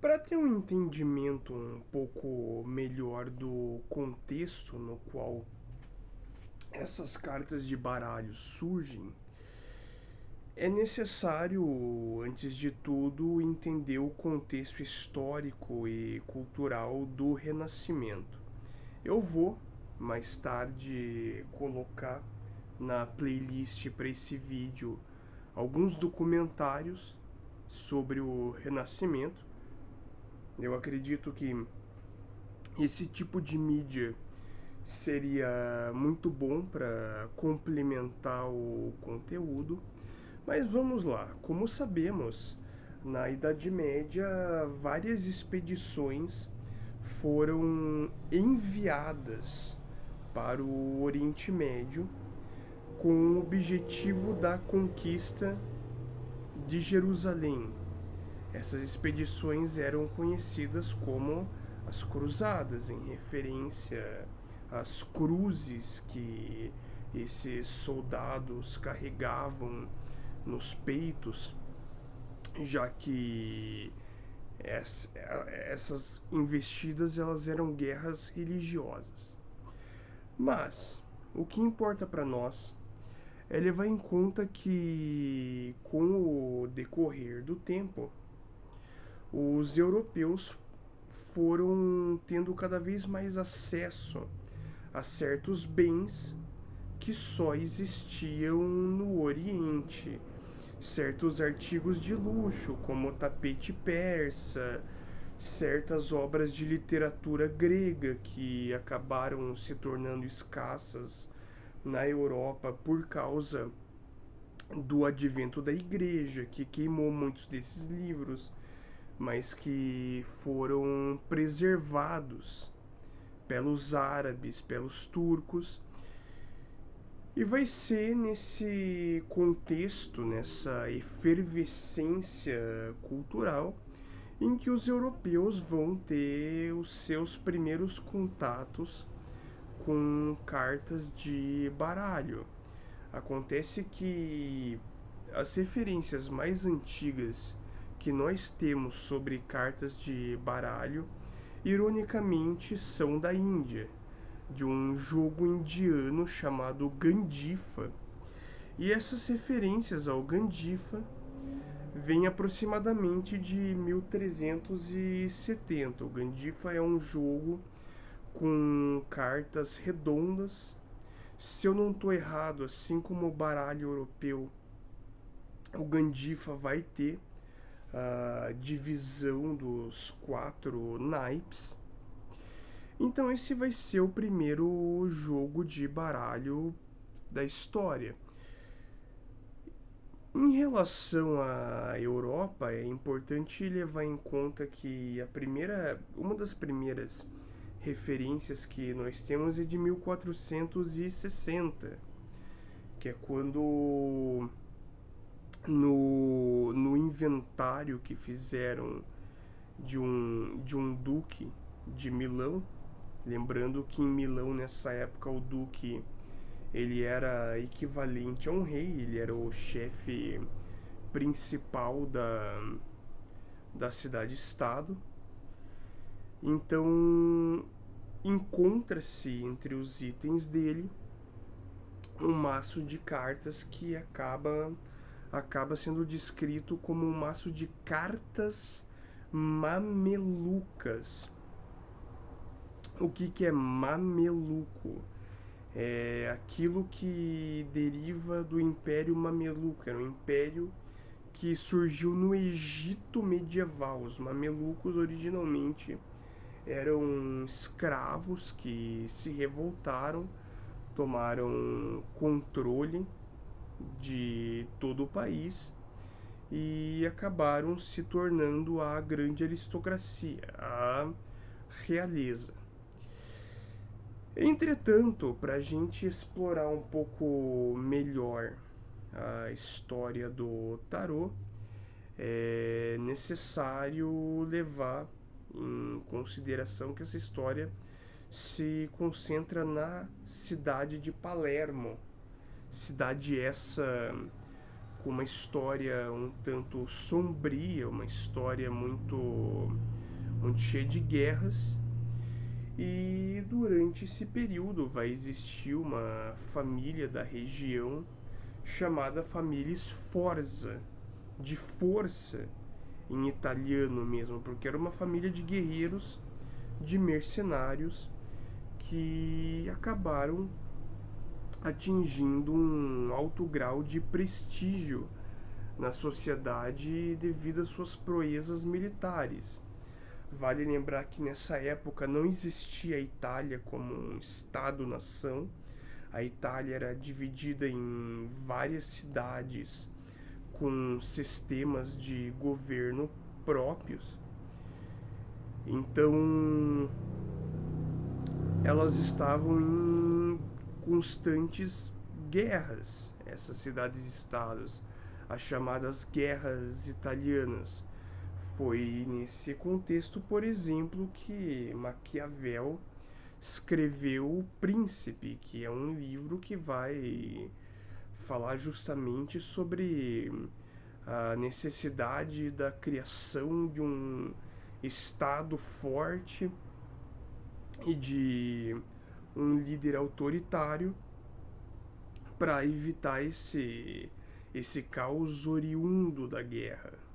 Para ter um entendimento um pouco melhor do contexto no qual essas cartas de baralho surgem, é necessário, antes de tudo, entender o contexto histórico e cultural do Renascimento. Eu vou, mais tarde, colocar na playlist para esse vídeo alguns documentários sobre o Renascimento. Eu acredito que esse tipo de mídia seria muito bom para complementar o conteúdo. Mas vamos lá, como sabemos, na Idade Média várias expedições foram enviadas para o Oriente Médio com o objetivo da conquista de Jerusalém. Essas expedições eram conhecidas como as Cruzadas, em referência às cruzes que esses soldados carregavam nos peitos, já que essas investidas elas eram guerras religiosas. Mas o que importa para nós é levar em conta que, com o decorrer do tempo, os europeus foram tendo cada vez mais acesso a certos bens que só existiam no Oriente. Certos artigos de luxo, como tapete persa, certas obras de literatura grega que acabaram se tornando escassas na Europa por causa do advento da igreja, que queimou muitos desses livros, mas que foram preservados pelos árabes, pelos turcos. E vai ser nesse contexto, nessa efervescência cultural, em que os europeus vão ter os seus primeiros contatos com cartas de baralho. Acontece que as referências mais antigas que nós temos sobre cartas de baralho, ironicamente, são da Índia, de um jogo indiano chamado Gandifa. E essas referências ao Gandifa vêm aproximadamente de 1370. O Gandifa é um jogo com cartas redondas. Se eu não estou errado, assim como o baralho europeu, o Gandifa vai ter a divisão dos 4 naipes. Então esse vai ser o primeiro jogo de baralho da história. Em relação à Europa, é importante levar em conta que uma das primeiras referências que nós temos é de 1460, que é quando no inventário que fizeram de um duque de Milão, lembrando que em Milão nessa época o duque ele era equivalente a um rei, ele era o chefe principal da cidade-estado. Então encontra-se entre os itens dele um maço de cartas que acaba sendo descrito como um maço de cartas mamelucas. O que é mameluco? É aquilo que deriva do Império Mameluco. Era um império que surgiu no Egito medieval. Os mamelucos originalmente eram escravos que se revoltaram, tomaram controle de todo o país e acabaram se tornando a grande aristocracia, a realeza. Entretanto, para a gente explorar um pouco melhor a história do tarô, é necessário levar em consideração que essa história se concentra na cidade de Palermo, cidade essa com uma história um tanto sombria, uma história muito cheia de guerras. E durante esse período vai existir uma família da região chamada família Sforza, de força em italiano mesmo, porque era uma família de guerreiros, de mercenários que acabaram atingindo um alto grau de prestígio na sociedade devido às suas proezas militares. Vale lembrar que nessa época não existia a Itália como um estado-nação. A Itália era dividida em várias cidades com sistemas de governo próprios. Então, elas estavam em constantes guerras, essas cidades-estados, as chamadas guerras italianas. Foi nesse contexto, por exemplo, que Maquiavel escreveu O Príncipe, que é um livro que vai falar justamente sobre a necessidade da criação de um Estado forte e de um líder autoritário para evitar esse caos oriundo da guerra.